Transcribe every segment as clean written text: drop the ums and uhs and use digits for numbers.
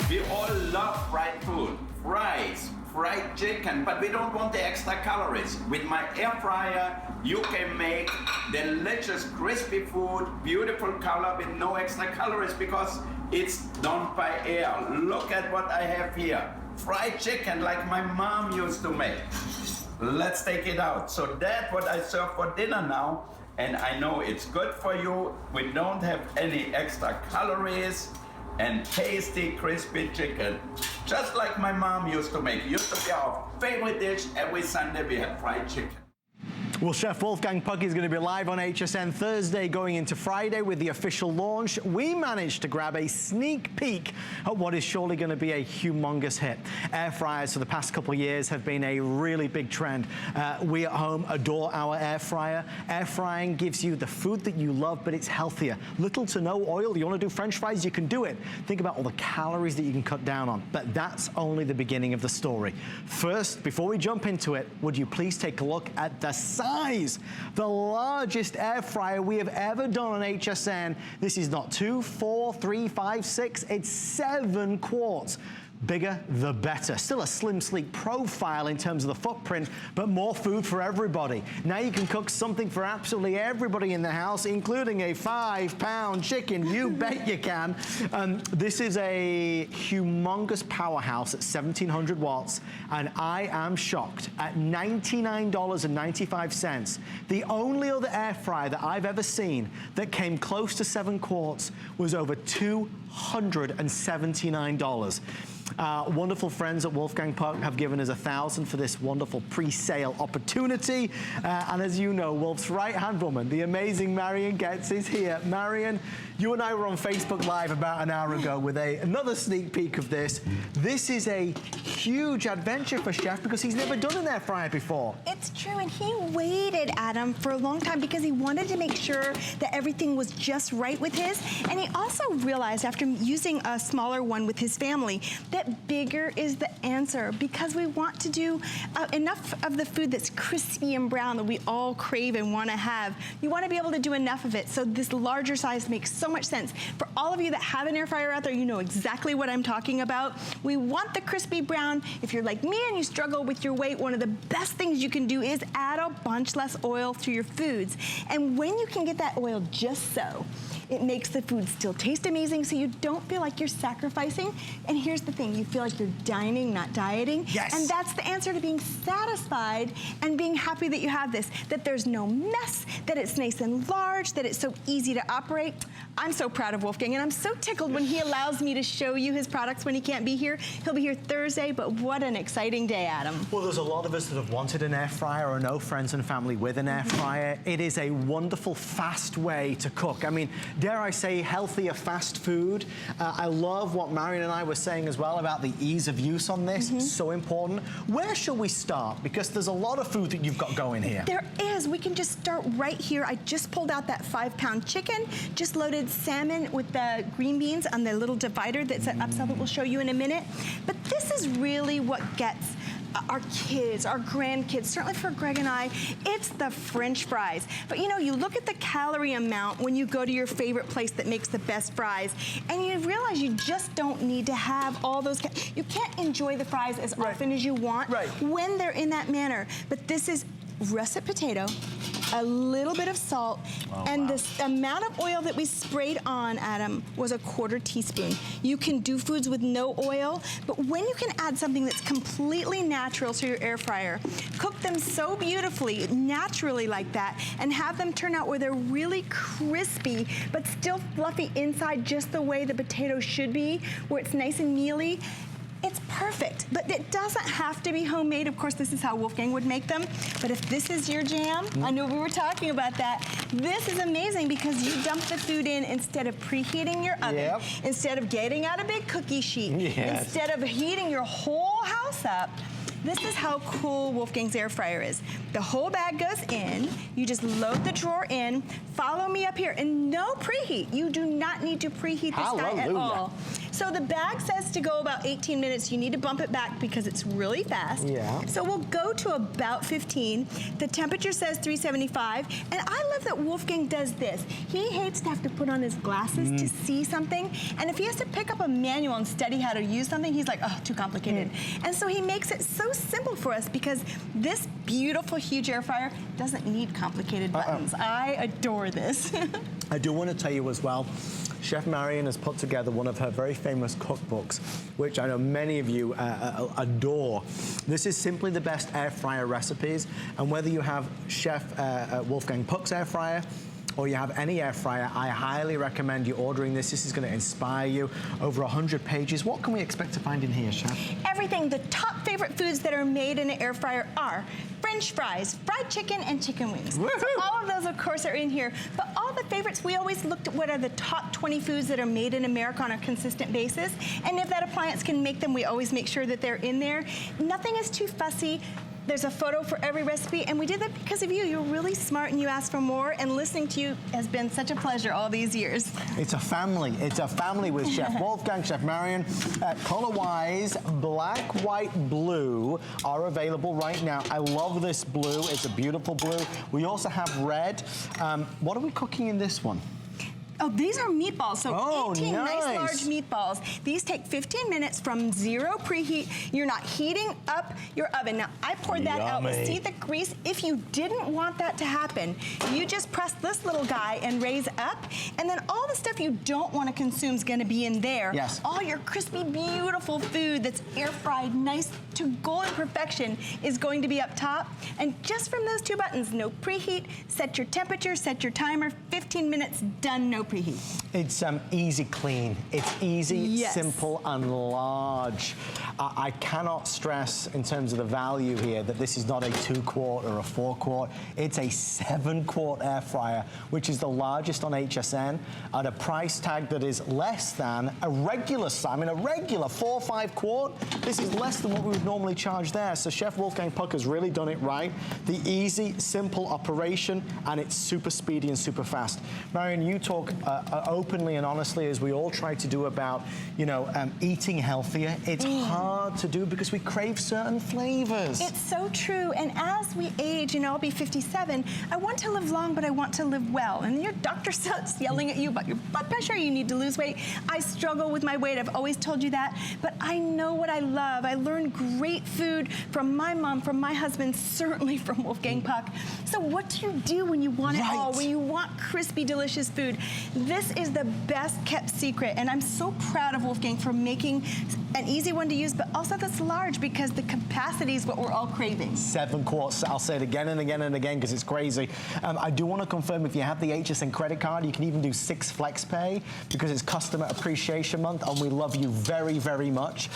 We all love fried food, fries, fried chicken, but we don't want the extra calories. With my air fryer, you can make delicious, crispy food, beautiful color with no extra calories because it's done by air. Look at what I have here. Fried chicken like my mom used to make. Let's take it out. So that's what I serve for dinner now. And I know it's good for you. We don't have any extra calories and tasty, crispy chicken. Just like my mom used to make. Used to be our favorite dish. Every Sunday we had fried chicken. Well, Chef Wolfgang Puck is going to be live on HSN Thursday going into Friday with the official launch. We managed to grab a sneak peek at what is surely going to be a humongous hit. Air fryers for the past couple of years have been a really big trend. We at home adore our air fryer. Air frying gives you the food that you love, but it's healthier. Little to no oil. You want to do French fries? You can do it. Think about all the calories that you can cut down on. But that's only the beginning of the story. First, before we jump into it, would you please take a look at the size, the largest air fryer we have ever done on HSN. This is not 2, 4, 3, 5, 6, it's 7 quarts. Bigger, the better. Still a slim, sleek profile in terms of the footprint, but more food for everybody. Now you can cook something for absolutely everybody in the house, including a 5-pound chicken. You bet you can. This is a humongous powerhouse at 1700 watts, and I am shocked at $99.95. The only other air fryer that I've ever seen that came close to 7 quarts was over $279. Wonderful friends at Wolfgang Puck have given us $1,000 for this wonderful pre-sale opportunity. And as you know, Wolf's right-hand woman, the amazing Marion Getz, is here. Marion, you and I were on Facebook Live about an hour ago with another sneak peek of this. This is a huge adventure for Chef because he's never done an air fryer before. It's true, and he waited, Adam, for a long time because he wanted to make sure that everything was just right with his. And he also realized after using a smaller one with his family that bigger is the answer because we want to do enough of the food that's crispy and brown that we all crave and want to have. You want to be able to do enough of it, so this larger size makes so much sense. For all of you that have an air fryer out there, you know exactly what I'm talking about. We want the crispy brown. If you're like me and you struggle with your weight, one of the best things you can do is add a bunch less oil to your foods. And when you can get that oil just so, it makes the food still taste amazing so you don't feel like you're sacrificing. And here's the thing, you feel like you're dining, not dieting. Yes. And that's the answer to being satisfied and being happy that you have this, that there's no mess, that it's nice and large, that it's so easy to operate. I'm so proud of Wolfgang, and I'm so tickled when he allows me to show you his products when he can't be here. He'll be here Thursday, but what an exciting day, Adam. Well, there's a lot of us that have wanted an air fryer or know friends and family with an air fryer. It is a wonderful, fast way to cook. I mean, dare I say, healthier fast food. I love what Marion and I were saying as well about the ease of use on this. So important. Where shall we start? Because there's a lot of food that you've got going here. There is. We can just start right here. I just pulled out that 5-pound chicken, just loaded salmon with the green beans on the little divider that's an upsell that we'll show you in a minute. But this is really what gets our kids, our grandkids, certainly for Greg and I, it's the French fries. But you know, you look at the calorie amount when you go to your favorite place that makes the best fries, and you realize you just don't need to have all those. You can't enjoy the fries as often as you want when they're in that manner. But this is russet potato, a little bit of salt, and the amount of oil that we sprayed on, Adam, was a 1/4 teaspoon. You can do foods with no oil, but when you can add something that's completely natural to your air fryer, cook them so beautifully, naturally like that, and have them turn out where they're really crispy, but still fluffy inside just the way the potato should be, where it's nice and mealy. It's perfect, but it doesn't have to be homemade. Of course, this is how Wolfgang would make them. But if this is your jam, I know we were talking about that, this is amazing because you dump the food in instead of preheating your oven, instead of getting out a big cookie sheet, instead of heating your whole house up. This is how cool Wolfgang's air fryer is. The whole bag goes in, you just load the drawer in, follow me up here, and no preheat. You do not need to preheat this guy at all. So the bag says to go about 18 minutes. You need to bump it back because it's really fast. Yeah. So we'll go to about 15. The temperature says 375. And I love that Wolfgang does this. He hates to have to put on his glasses to see something. And if he has to pick up a manual and study how to use something, he's like, oh, too complicated. And so he makes it so simple for us because this beautiful, huge air fryer doesn't need complicated buttons. I adore this. I do want to tell you as well, Chef Marion has put together one of her very famous cookbooks, which I know many of you adore. This is simply the best air fryer recipes, and whether you have Chef Wolfgang Puck's air fryer, or you have any air fryer, I highly recommend you ordering this. This is going to inspire you. Over 100 pages. What can we expect to find in here, Chef? Everything. The top favorite foods that are made in an air fryer are French fries, fried chicken, and chicken wings. So all of those, of course, are in here. But all the favorites, we always looked at what are the top 20 foods that are made in America on a consistent basis. And if that appliance can make them, we always make sure that they're in there. Nothing is too fussy. There's a photo for every recipe, and we did that because of you. You're really smart and you asked for more, and listening to you has been such a pleasure all these years. It's a family. It's a family with Chef Wolfgang, Chef Marion. Color-wise, black, white, blue are available right now. I love this blue. It's a beautiful blue. We also have red. What are we cooking in this one? Oh, these are meatballs, so 18 nice large meatballs. These take 15 minutes from zero preheat. You're not heating up your oven. Now, I poured that out. See the grease? If you didn't want that to happen, you just press this little guy and raise up, and then all the stuff you don't want to consume is going to be in there. Yes. All your crispy, beautiful food that's air fried, nice to golden perfection is going to be up top. And just from those two buttons, no preheat, set your temperature, set your timer, 15 minutes, done, no preheat. It's easy clean. It's easy, simple, and large. I cannot stress in terms of the value here that this is not a 2-quart or a 4-quart. It's a 7-quart air fryer, which is the largest on HSN at a price tag that is less than a regular, a regular 4 or 5 quart. This is less than what we would normally charge there. So Chef Wolfgang Puck has really done it right. The easy, simple operation, and it's super speedy and super fast. Marion, you talk openly and honestly, as we all try to do, about, eating healthier. It's hard to do because we crave certain flavors. It's so true. And as we age, I'll be 57, I want to live long, but I want to live well. And your doctor starts yelling at you about your blood pressure, you need to lose weight. I struggle with my weight. I've always told you that. But I know what I love. I learned great food from my mom, from my husband, certainly from Wolfgang Puck. So what do you do when you want it all, when you want crispy, delicious food? This is the best kept secret, and I'm so proud of Wolfgang for making an easy one to use, but also that's large because the capacity is what we're all craving. 7 quarts. I'll say it again and again and again because it's crazy. I do want to confirm, if you have the HSN credit card, you can even do 6 flex pay because it's Customer Appreciation Month, and we love you very, very much.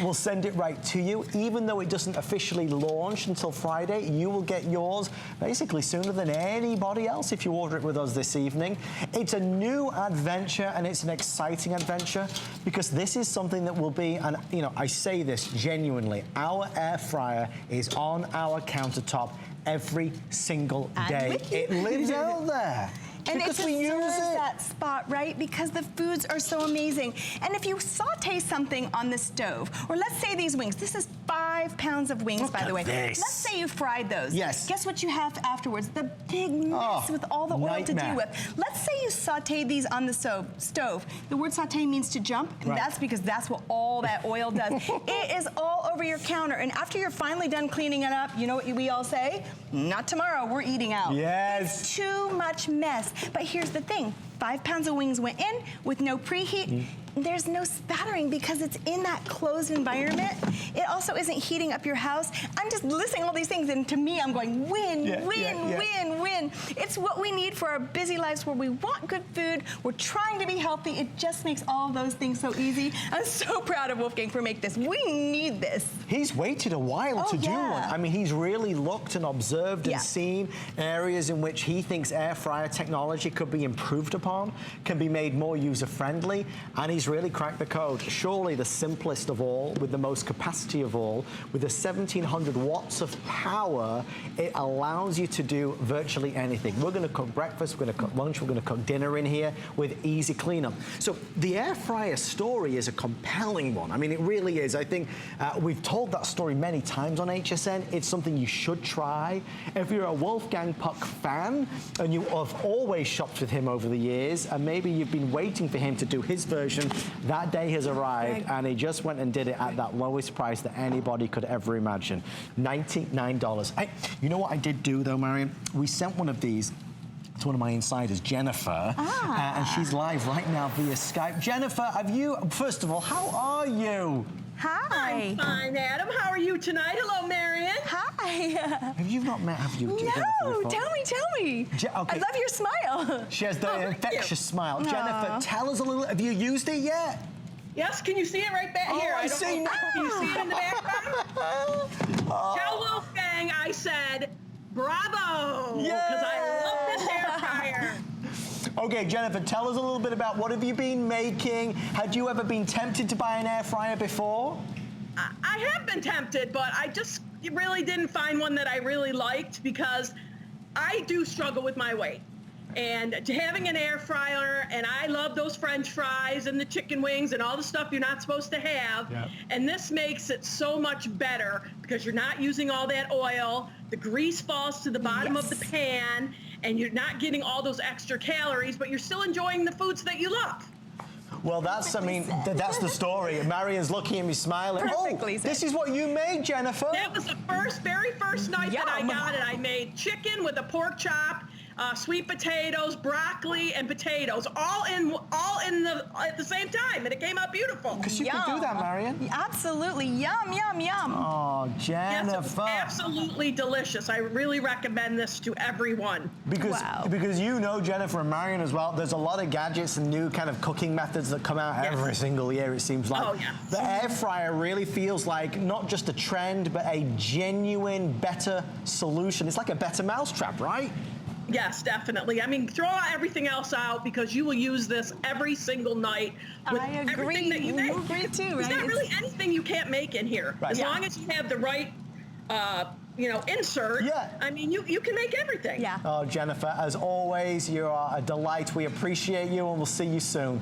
We'll send it right to you. Even though it doesn't officially launch until Friday, you will get yours basically sooner than anybody else if you order it with us this evening. It's a new adventure, and it's an exciting adventure because this is something that will be, and I say this genuinely, our air fryer is on our countertop every single day. It lives out there. And it deserves that spot, right? Because the foods are so amazing. And if you saute something on the stove, or let's say these wings, this is 5 pounds of wings, by the way. Let's say you fried those. Yes. Guess what you have afterwards? The big mess with all the oil to deal with. Let's say you sauteed these on the stove. The word saute means to jump, and that's because that's what all that oil does. It is all over your counter, and after you're finally done cleaning it up, you know what we all say? Not tomorrow, we're eating out. Yes. It's too much mess. But here's the thing, 5 pounds of wings went in with no preheat. There's no spattering because it's in that closed environment. It also isn't heating up your house. I'm just listing all these things, and to me, I'm going win, win. It's what we need for our busy lives where we want good food, we're trying to be healthy. It just makes all those things so easy. I'm so proud of Wolfgang for making this. We need this. He's waited a while to do one. I mean, he's really looked and observed and seen areas in which he thinks air fryer technology could be improved upon, can be made more user-friendly, and he's he's really cracked the code. Surely the simplest of all, with the most capacity of all, with the 1700 watts of power, it allows you to do virtually anything. We're going to cook breakfast, we're going to cook lunch, we're going to cook dinner in here with easy cleanup. So the air fryer story is a compelling one. I mean, it really is. I think we've told that story many times on HSN. It's something you should try. If you're a Wolfgang Puck fan and you have always shopped with him over the years, and maybe you've been waiting for him to do his version, that day has arrived, and he just went and did it at that lowest price that anybody could ever imagine, $99. Hey, you know what I did do though, Marion? We sent one of these to one of my insiders, Jennifer, and she's live right now via Skype. Jennifer, first of all, how are you? Hi. I'm fine, Adam. How are you tonight? Hello, Marion. Hi. Have you not met, have you? No, tell me. Okay. I love your smile. She has the infectious smile. Jennifer, tell us a little, have you used it yet? Yes, can you see it right back here? I see now. Can you see it in the background? Tell Wolfgang I said bravo, because I love this air fryer. Okay, Jennifer, tell us a little bit about what have you been making? Had you ever been tempted to buy an air fryer before? I have been tempted, but I just really didn't find one that I really liked because I do struggle with my weight. And having an air fryer, and I love those French fries and the chicken wings and all the stuff you're not supposed to have. Yep. And this makes it so much better because you're not using all that oil. The grease falls to the bottom of the pan, and you're not getting all those extra calories, but you're still enjoying the foods that you love. Well, that's the story. Marion's looking at me smiling. Perfectly said. This is what you made, Jennifer. That was the very first night that I got it. I made chicken with a pork chop, sweet potatoes, broccoli, and potatoes, all at the same time, and it came out beautiful. Because you can do that, Marion. Absolutely, yum, yum, yum. Oh, Jennifer. Yes, it's absolutely delicious. I really recommend this to everyone. Because you know, Jennifer and Marion as well, there's a lot of gadgets and new kind of cooking methods that come out every single year, it seems like. Oh, yeah. The air fryer really feels like not just a trend, but a genuine, better solution. It's like a better mousetrap, right? Yes, definitely. I mean, throw everything else out because you will use this every single night with everything that you make. I agree too, There's not really anything you can't make in here. Right. As long as you have the right, insert. Yeah. I mean, you can make everything. Yeah. Oh, Jennifer, as always, you are a delight. We appreciate you, and we'll see you soon.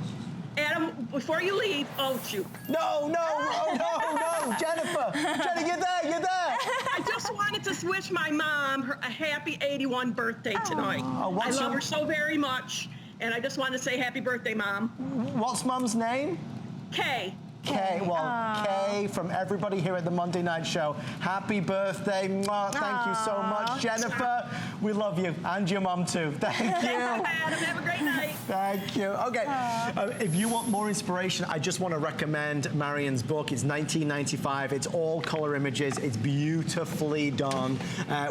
Adam, before you leave, shoot. No, Jennifer, you're there. I just wanted to wish my mom a happy 81 birthday tonight. I love her so very much, and I just want to say happy birthday, Mom. What's Mom's name? Kay. Kay, Kay, from everybody here at the Monday Night Show, happy birthday. Mwah, thank you so much. Jennifer, we love you, and your mom too. Thank you. Thanks, Adam. Have a great night. Thank you. Okay, if you want more inspiration, I just want to recommend Marion's book. It's $19.95. It's all color images. It's beautifully done.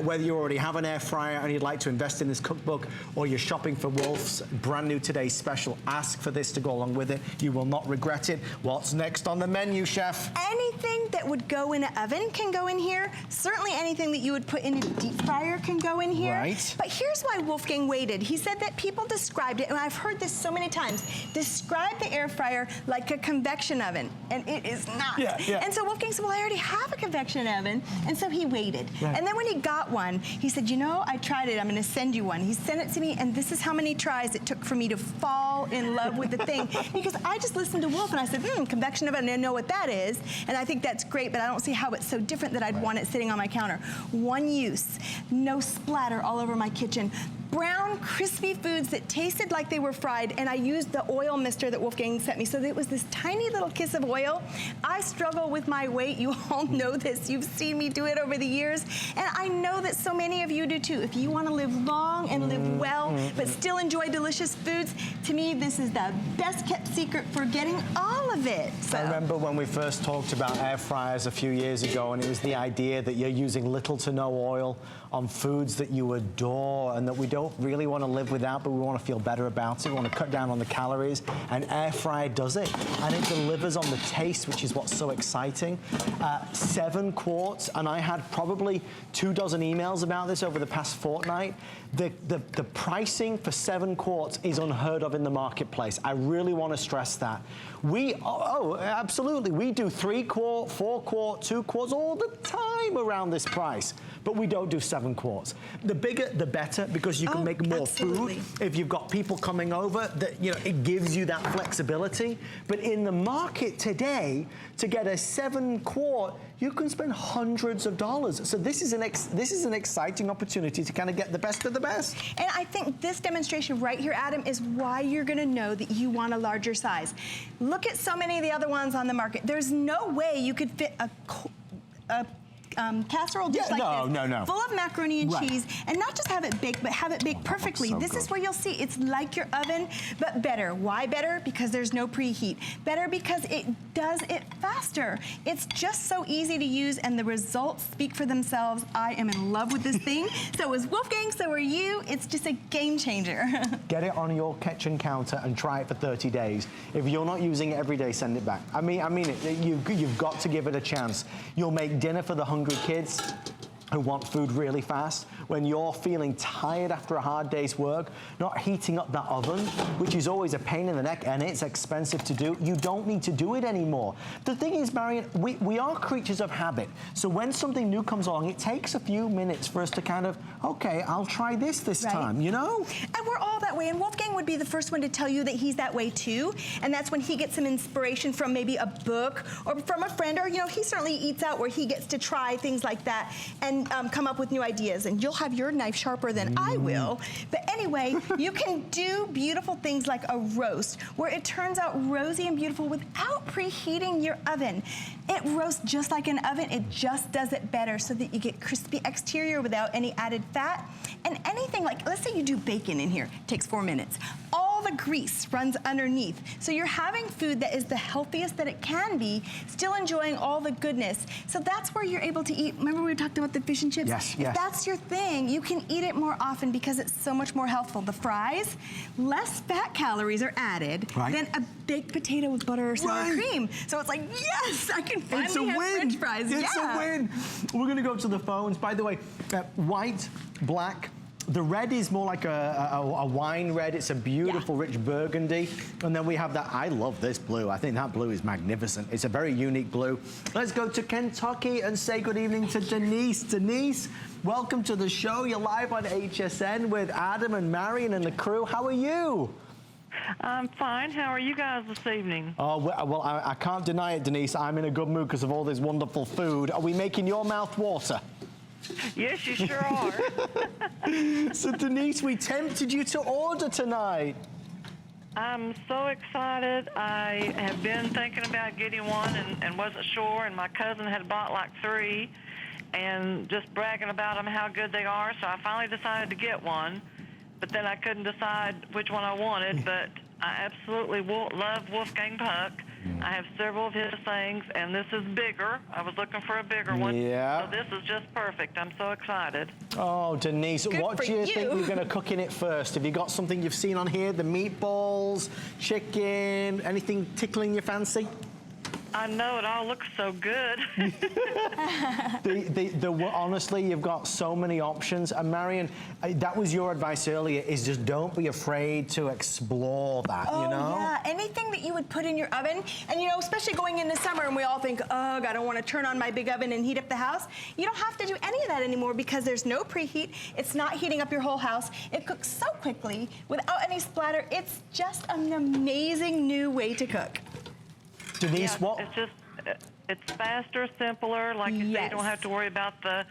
Whether you already have an air fryer and you'd like to invest in this cookbook, or you're shopping for Wolf's brand new today's special, ask for this to go along with it. You will not regret it. What's next on the menu, Chef? Anything that would go in an oven can go in here. Certainly anything that you would put in a deep fryer can go in here. Right. But here's why Wolfgang waited. He said that people described it, and I've heard this so many times, describe the air fryer like a convection oven, and it is not. And so Wolfgang said, well, I already have a convection oven, and so he waited. And then when he got one, he said, you know, I tried it, I'm gonna send you one. He sent it to me, and this is how many tries it took for me to fall in love with the thing, because I just listened to Wolf, and I said, convection oven, I know what that is, and I think that's great, but I don't see how it's so different that I'd want it sitting on my counter. One use, no splatter all over my kitchen. Brown, crispy foods that tasted like they were fried, and I used the oil mister that Wolfgang sent me, so that it was this tiny little kiss of oil. I struggle with my weight. You all know this. You've seen me do it over the years, and I know that so many of you do too. If you want to live long and live well, but still enjoy delicious foods, to me, this is the best kept secret for getting all of it. So. I remember when we first talked about air fryers a few years ago, and it was the idea that you're using little to no oil on foods that you adore and that we don't don't really want to live without, but we want to feel better about it. We want to cut down on the calories. An air fryer does it, and it delivers on the taste, which is what's so exciting. 7 quarts, and I had probably 24 emails about this over the past fortnight. The pricing for 7 quarts is unheard of in the marketplace. I really want to stress that. Absolutely, we do 3 quart, 4 quart, 2 quarts all the time around this price, but we don't do 7 quarts. The bigger, the better, because you can make more food. If you've got people coming over, it gives you that flexibility. But in the market today, to get a 7 quart, you can spend hundreds of dollars. So this is an exciting opportunity to kind of get the best of the best. And I think this demonstration right here, Adam, is why you're gonna know that you want a larger size. Look at so many of the other ones on the market. There's no way you could fit a casserole dish like this, full of macaroni and cheese, and not just have it baked, but have it baked perfectly. This is where you'll see it's like your oven, but better. Why better? Because there's no preheat. Better because it does it faster. It's just so easy to use, and the results speak for themselves. I am in love with this thing. So is Wolfgang, so are you. It's just a game changer. Get it on your kitchen counter and try it for 30 days. If you're not using it every day, send it back. I mean it. You've got to give it a chance. You'll make dinner for the hungry kids who want food really fast. When you're feeling tired after a hard day's work, not heating up that oven, which is always a pain in the neck and it's expensive to do, you don't need to do it anymore. The thing is, Marion, we are creatures of habit. So when something new comes along, it takes a few minutes for us to kind of, okay, I'll try this time, you know? And we're all that way, and Wolfgang would be the first one to tell you that he's that way too, and that's when he gets some inspiration from maybe a book or from a friend, or he certainly eats out where he gets to try things like that and come up with new ideas, and you'll have your knife sharper than I will. But anyway, you can do beautiful things like a roast, where it turns out rosy and beautiful without preheating your oven. It roasts just like an oven, it just does it better so that you get crispy exterior without any added fat. And anything like, let's say you do bacon in here, it takes 4 minutes. All the grease runs underneath. So you're having food that is the healthiest that it can be, still enjoying all the goodness. So that's where you're able to eat. Remember we talked about the fish and chips? Yes, if that's your thing, you can eat it more often because it's so much more healthful. The fries, less fat calories are added than a baked potato with butter or sour cream. So it's like, yes, I can finally have French fries. It's a win. We're gonna go to the phones. By the way, white, black, the red is more like a wine red. It's a beautiful, rich burgundy. And then we have that, I love this blue. I think that blue is magnificent. It's a very unique blue. Let's go to Kentucky and say good evening to Denise. Denise, welcome to the show. You're live on HSN with Adam and Marion and the crew. How are you? I'm fine. How are you guys this evening? Oh, well, I can't deny it, Denise. I'm in a good mood because of all this wonderful food. Are we making your mouth water? Yes, you sure are. So, Denise, we tempted you to order tonight. I'm so excited. I have been thinking about getting one and wasn't sure, and my cousin had bought like 3 and just bragging about them, how good they are, so I finally decided to get one. But then I couldn't decide which one I wanted, but I absolutely love Wolfgang Puck. I have several of his things, and this is bigger. I was looking for a bigger one. Yeah. So this is just perfect. I'm so excited. Oh, Denise, what do you think you're going to cook in it first? Have you got something you've seen on here? The meatballs, chicken, anything tickling your fancy? I know, it all looks so good. Honestly, you've got so many options. And Marion, that was your advice earlier, is just don't be afraid to explore that, you know? Yeah, anything that you would put in your oven, and especially going into summer and we all think, ugh, I don't want to turn on my big oven and heat up the house. You don't have to do any of that anymore because there's no preheat. It's not heating up your whole house. It cooks so quickly without any splatter. It's just an amazing new way to cook. Denise, it's faster, simpler. Like you say, you don't have to worry about the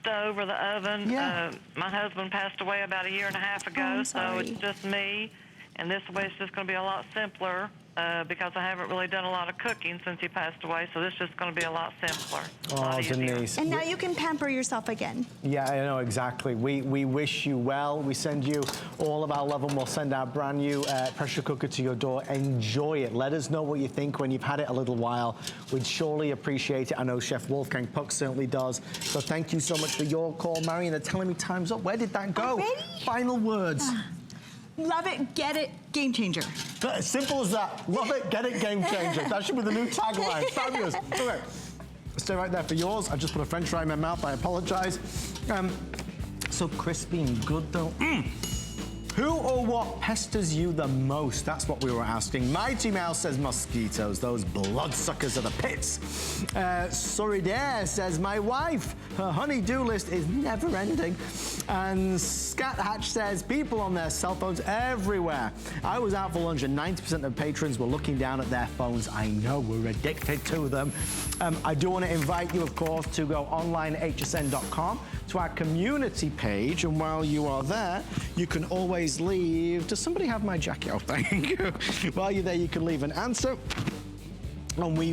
stove or the oven. Yeah. My husband passed away about 1.5 years ago, so it's just me. And this way it's just going to be a lot simpler. because I haven't really done a lot of cooking since he passed away, so this is just going to be a lot simpler. Oh, Denise. And now you can pamper yourself again. Yeah, I know, exactly. We wish you well. We send you all of our love, and we'll send our brand new pressure cooker to your door. Enjoy it. Let us know what you think when you've had it a little while. We'd surely appreciate it. I know Chef Wolfgang Puck certainly does. So thank you so much for your call, Marion. They're telling me time's up. Where did that go? Already? Final words. Love it, get it, game changer. As simple as that. Love it, get it, game changer. That should be the new tagline. Fabulous. Okay. Stay right there for yours. I just put a French fry in my mouth. I apologize. So crispy and good though. Who or what pesters you the most? That's what we were asking. Mighty Mouse says mosquitoes, those bloodsuckers of the pits. Suridaire says my wife. Her honey-do list is never ending. And Scat Hatch says people on their cell phones everywhere. I was out for lunch and 90% of patrons were looking down at their phones. I know, we're addicted to them. I do want to invite you, of course, to go online at hsn.com to our community page, and while you are there, you can always leave. Does somebody have my jacket? Oh, thank you. While you're there, you can leave an answer, and we